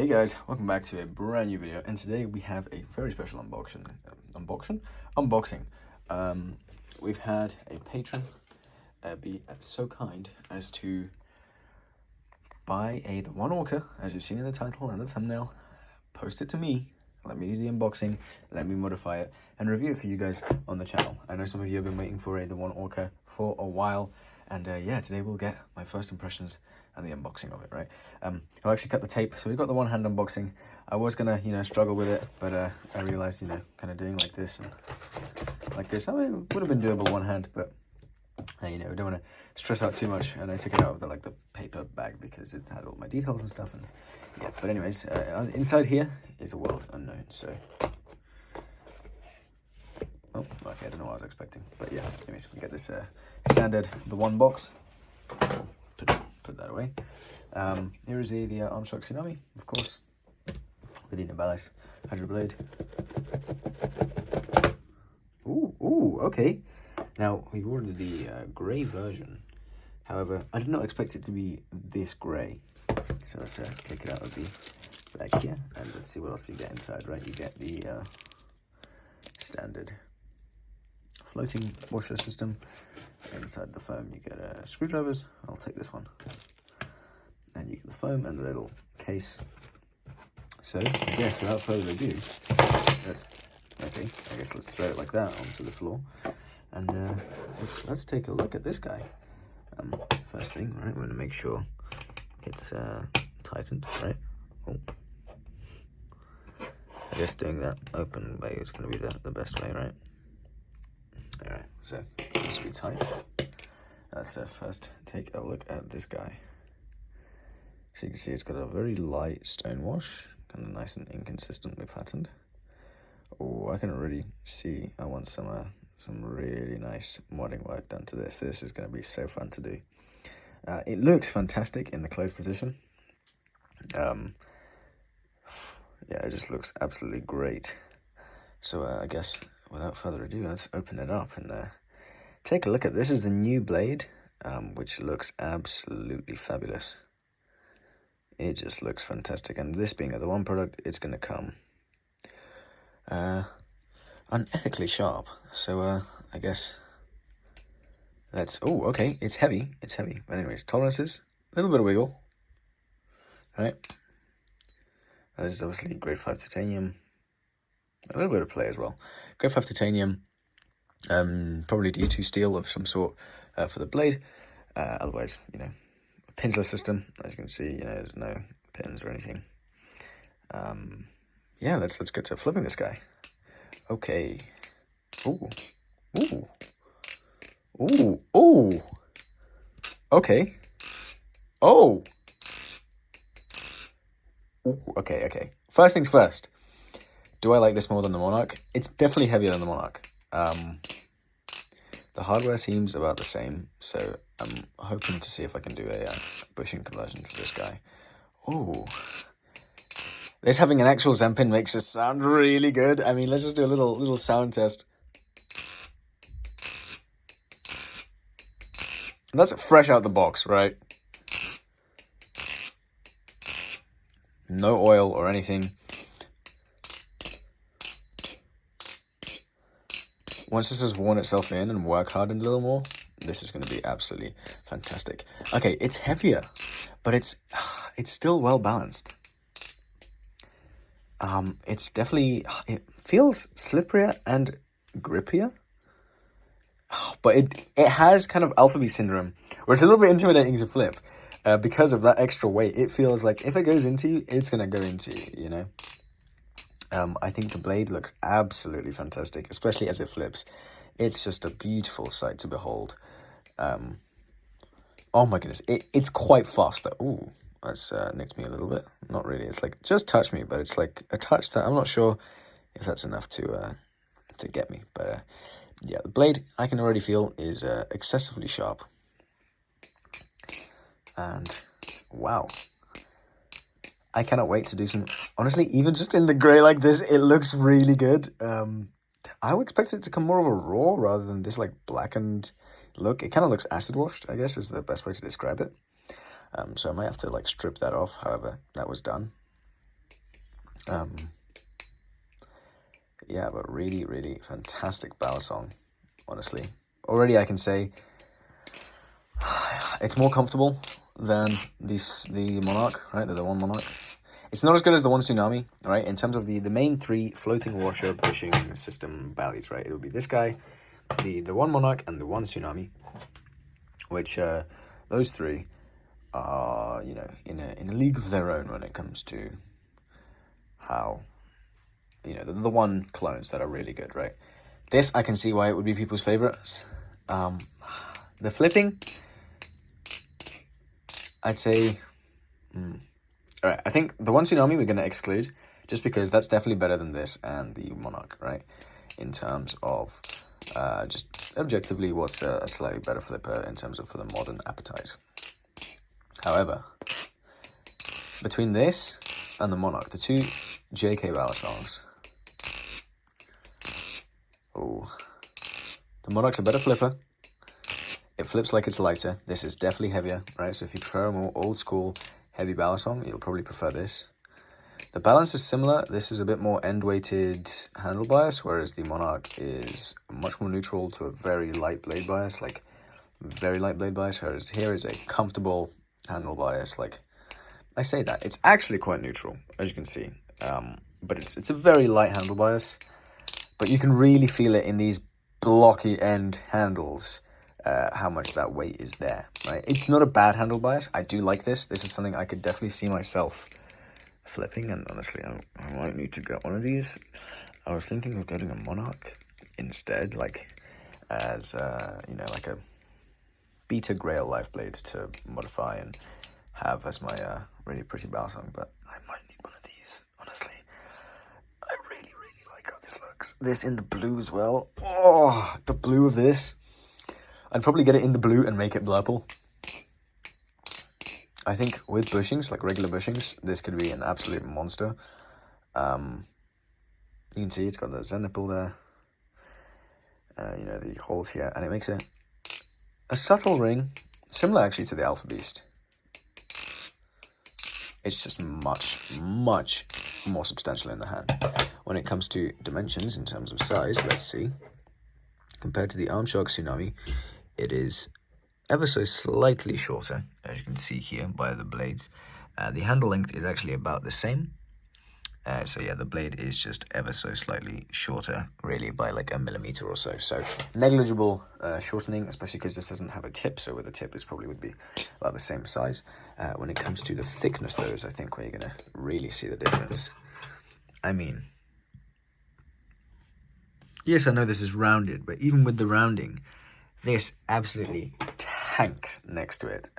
Hey guys, welcome back to a brand new video, and today we have a very special unboxing. We've had a patron be so kind as to buy TheOne Orca, as you've seen in the title and the thumbnail, post it to me, let me do the unboxing, let me modify it, and review it for you guys on the channel. I know some of you have been waiting for TheOne Orca for a while, and yeah, today we'll get my first impressions and the unboxing of it, right? I've actually cut the tape, so we've got the one-hand unboxing. I was gonna, struggle with it, but I realized, kind of doing like this and like this, I mean, it would have been doable one hand, but we don't want to stress out too much. And I took it out of the paper bag because it had all my details and stuff. And yeah, but anyways, inside here is a world unknown. So, oh, okay, I don't know what I was expecting, but yeah. Anyways, we get this standard TheOne box. Put that away. Here is the Armstrong Tsunami, of course, with the Balisong Hydro Blade. Ooh, okay. Now, we've ordered the grey version. However, I did not expect it to be this grey. So let's take it out of the bag here, and let's see what else you get inside, right? You get the standard floating washer system. Inside the foam, you get screwdrivers. I'll take this one. And you get the foam and the little case. So, I guess without further ado, let's throw it like that onto the floor. And let's take a look at this guy. First thing, right, we're going to make sure it's tightened, right? Oh. I guess doing that open way is going to be the best way, right? Alright, so it seems to be tight. Let's first take a look at this guy. So you can see it's got a very light stone wash, kind of nice and inconsistently patterned. Oh, I can already see I want some really nice modding work done to this. This is going to be so fun to do. It looks fantastic in the closed position. Yeah, it just looks absolutely great. So I guess without further ado, let's open it up and take a look at this. Is the new blade, which looks absolutely fabulous. It just looks fantastic, and this being a TheOne product, it's going to come unethically sharp. So I guess let's. Oh, okay, it's heavy. But anyways, tolerances, a little bit of wiggle. All right. This is obviously grade 5 titanium. A little bit of play as well. Grade 5 titanium. Probably D2 steel of some sort for the blade. Otherwise, a pinsless system. As you can see, there's no pins or anything. Yeah, let's get to flipping this guy. Okay. Ooh. Okay. Oh. Ooh, okay. First things first. Do I like this more than the Monarch? It's definitely heavier than the Monarch. The hardware seems about the same, so I'm hoping to see if I can do a bushing conversion for this guy. Ooh. This having an actual Zen pin makes it sound really good. I mean, let's just do a little sound test. That's fresh out the box, right? No oil or anything. Once this has worn itself in and work hardened a little more, this is going to be absolutely fantastic. Okay, it's heavier, but it's still well balanced. It's definitely, it feels slipperier and grippier, but it has kind of alpha B syndrome, where it's a little bit intimidating to flip because of that extra weight. It feels like if it goes into you, it's going to go into you, I think the blade looks absolutely fantastic, especially as it flips. It's just a beautiful sight to behold. Oh my goodness, it's quite fast though. Ooh, that's nicked me a little bit. Not really. It's like just touched me, but it's like a touch that I'm not sure if that's enough to get me. But yeah, the blade I can already feel is excessively sharp. And wow. I cannot wait to do some, honestly, even just in the grey like this, it looks really good. I would expect it to come more of a raw rather than this blackened look. It kind of looks acid washed, I guess is the best way to describe it. So I might have to strip that off, however that was done. Yeah, but really, really fantastic Balisong, honestly. Already I can say it's more comfortable than the Monarch, right? The One Monarch. It's not as good as the One Tsunami, right? In terms of the main three floating washer bushing system Balis, right? It would be this guy, the One Monarch, and the One Tsunami, which those three are, you know, in a league of their own when it comes to how, you know, the one clones that are really good, right? This, I can see why it would be people's favorites. The flipping, I'd say, all right, I think the One Tsunami we're going to exclude, just because that's definitely better than this and the Monarch, right? In terms of just objectively what's a slightly better flipper in terms of for the modern appetite. However, between this and the Monarch, the two JK Balisongs, oh, the Monarch's a better flipper. It flips like it's lighter. This is definitely heavier, right? So if you prefer a more old school heavy Balisong, you'll probably prefer this. The balance is similar. This is a bit more end-weighted handle bias, whereas the Monarch is much more neutral to a very light blade bias, like very light blade bias, whereas here is a comfortable handle bias. Like, I say that. It's actually quite neutral, as you can see. But it's a very light handle bias, but you can really feel it in these blocky end handles, how much that weight is there, right? It's not a bad handle bias. I do like this. This is something I could definitely see myself flipping, and honestly, I might need to get one of these. I was thinking of getting a Monarch instead, like, as, you know, like a beta GRAIL life blade to modify and have as my really pretty Balisong, but I might need one of these, honestly. I really, really like how this looks. This in the blue as well. Oh, the blue of this. I'd probably get it in the blue and make it purple. I think with bushings, like regular bushings, this could be an absolute monster. You can see it's got the Zen nipple there. You know, the holes here, and it makes a subtle ring, similar actually to the Alpha Beast. It's just much, much more substantial in the hand. When it comes to dimensions in terms of size, let's see. Compared to the Armshark Tsunami, it is ever so slightly shorter, as you can see here by the blades. The handle length is actually about the same. So yeah, the blade is just ever so slightly shorter, really by like 1 millimeter or so. So negligible shortening, especially because this doesn't have a tip. So with a tip, this probably would be about the same size. When it comes to the thickness, though, is I think where you're going to really see the difference. I mean, yes, I know this is rounded, but even with the rounding, this absolutely tanks next to it.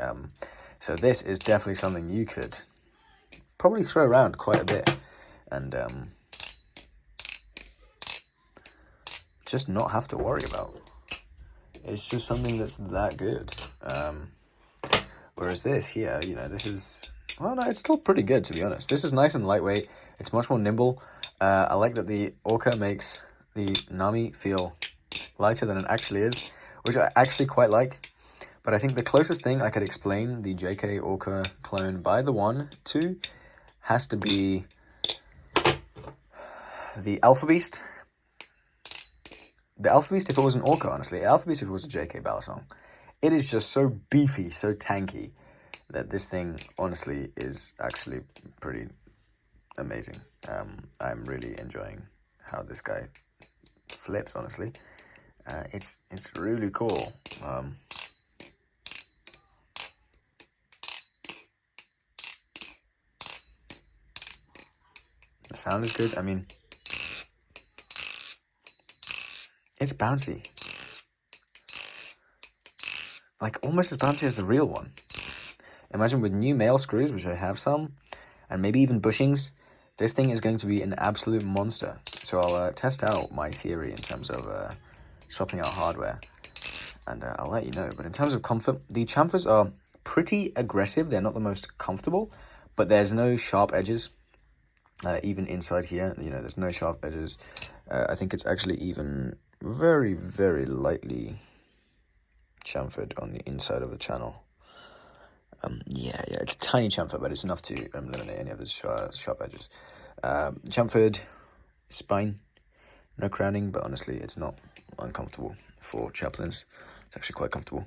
So this is definitely something you could probably throw around quite a bit and just not have to worry about. It's just something that's that good. Whereas this here, you know, this is, well, no, it's still pretty good, to be honest. This is nice and lightweight. It's much more nimble. I like that the Orca makes the Nami feel lighter than it actually is, which I actually quite like. But I think the closest thing I could explain the JK Orca clone by the one to has to be the Alpha Beast. The Alpha Beast, if it was an Orca, honestly, Alpha Beast if it was a JK Balisong. It is just so beefy, so tanky, that this thing, honestly, is actually pretty amazing. I'm really enjoying how this guy flips, honestly. It's really cool. The sound is good. I mean, it's bouncy. Like, almost as bouncy as the real one. Imagine with new male screws, which I have some, and maybe even bushings, this thing is going to be an absolute monster. So I'll test out my theory in terms of swapping out hardware, and I'll let you know. But in terms of comfort, the chamfers are pretty aggressive. They're not the most comfortable, but there's no sharp edges. Even inside here, you know, there's no sharp edges. I think it's actually even very, very lightly chamfered on the inside of the channel. Yeah, it's a tiny chamfer, but it's enough to eliminate any of the sharp edges. chamfered spine, no crowning, but honestly, it's not uncomfortable for chaplains. It's actually quite comfortable.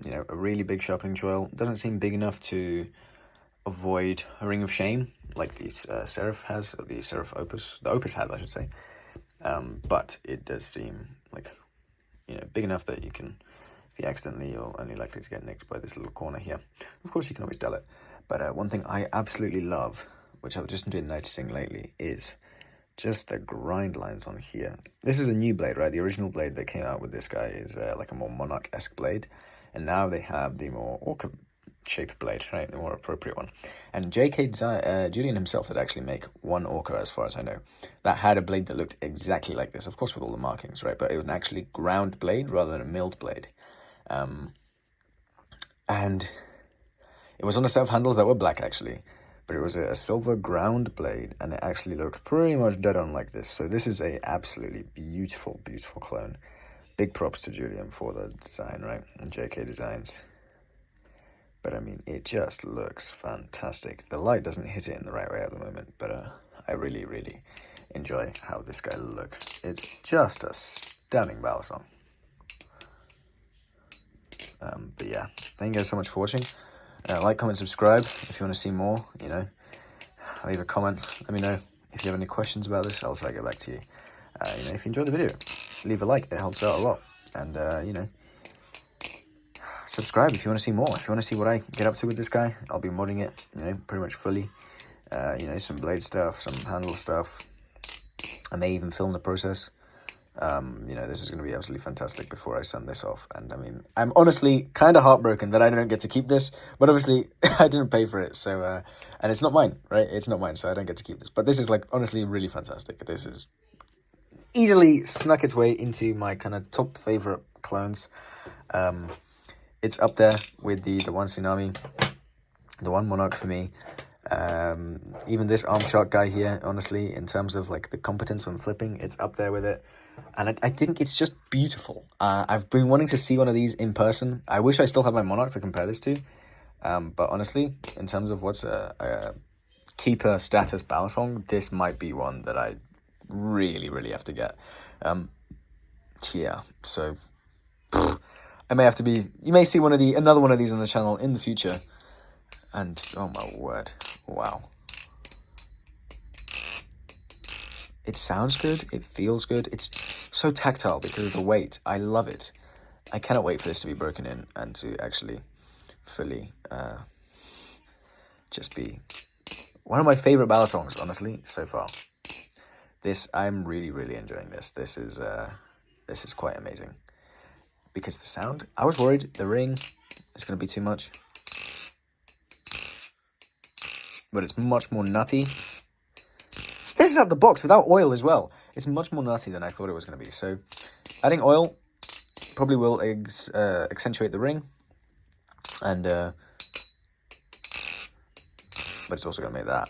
You know, a really big sharpening choil. Doesn't seem big enough to avoid a ring of shame like the Seraph has, or the Seraph Opus. The Opus has, I should say. But it does seem like, you know, big enough that you can, if you accidentally, you're only likely to get nicked by this little corner here. Of course, you can always dull it. But one thing I absolutely love, which I've just been noticing lately, is just the grind lines on here. This is a new blade, right? The original blade that came out with this guy is like a more Monarch-esque blade. And now they have the more Orca shaped blade, right? The more appropriate one. And Julian himself did actually make one Orca, as far as I know, that had a blade that looked exactly like this, of course with all the markings, right? But it was an actually ground blade rather than a milled blade. And it was on a set of handles that were black, actually, but it was a silver ground blade, and it actually looked pretty much dead on like this. So this is a absolutely beautiful, beautiful clone. Big props to Julian for the design, right? And JK Designs. But I mean, it just looks fantastic. The light doesn't hit it in the right way at the moment, but I really, really enjoy how this guy looks. It's just a stunning Balisong. But yeah, thank you guys so much for watching. Like, comment, subscribe if you want to see more, you know. Leave a comment. Let me know if you have any questions about this. I'll try to get back to you. You know, if you enjoyed the video, leave a like. It helps out a lot. And, you know, subscribe if you want to see more. If you want to see what I get up to with this guy, I'll be modding it, you know, pretty much fully. You know, some blade stuff, some handle stuff. I may even film the process. You know, this is going to be absolutely fantastic before I send this off. And I mean, I'm honestly kind of heartbroken that I don't get to keep this, but obviously I didn't pay for it. So, and it's not mine, right? It's not mine, so I don't get to keep this. But this is, like, honestly really fantastic. This is easily snuck its way into my kind of top favorite clones. It's up there with the one Tsunami, the one Monarch for me. Even this arm shark guy here, honestly, in terms of like the competence when flipping, it's up there with it. And I think it's just beautiful. I've been wanting to see one of these in person. I wish I still had my Monarch to compare this to. But honestly, in terms of what's a keeper status Balisong, this might be one that I really, really have to get. Yeah, so I may have to be. You may see another one of these on the channel in the future. And oh my word, wow! It sounds good. It feels good. It's so tactile because of the weight. I love it. I cannot wait for this to be broken in and to actually fully just be one of my favorite Balisongs, honestly, so far. I'm really, really enjoying this. This is quite amazing. Because the sound, I was worried the ring is going to be too much. But it's much more nutty. This is out the box without oil as well. It's much more nutty than I thought it was going to be. So adding oil probably will accentuate the ring. And but it's also going to make that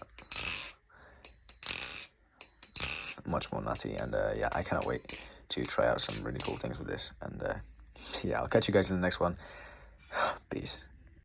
much more nutty. And yeah, I cannot wait to try out some really cool things with this. And yeah, I'll catch you guys in the next one. Peace.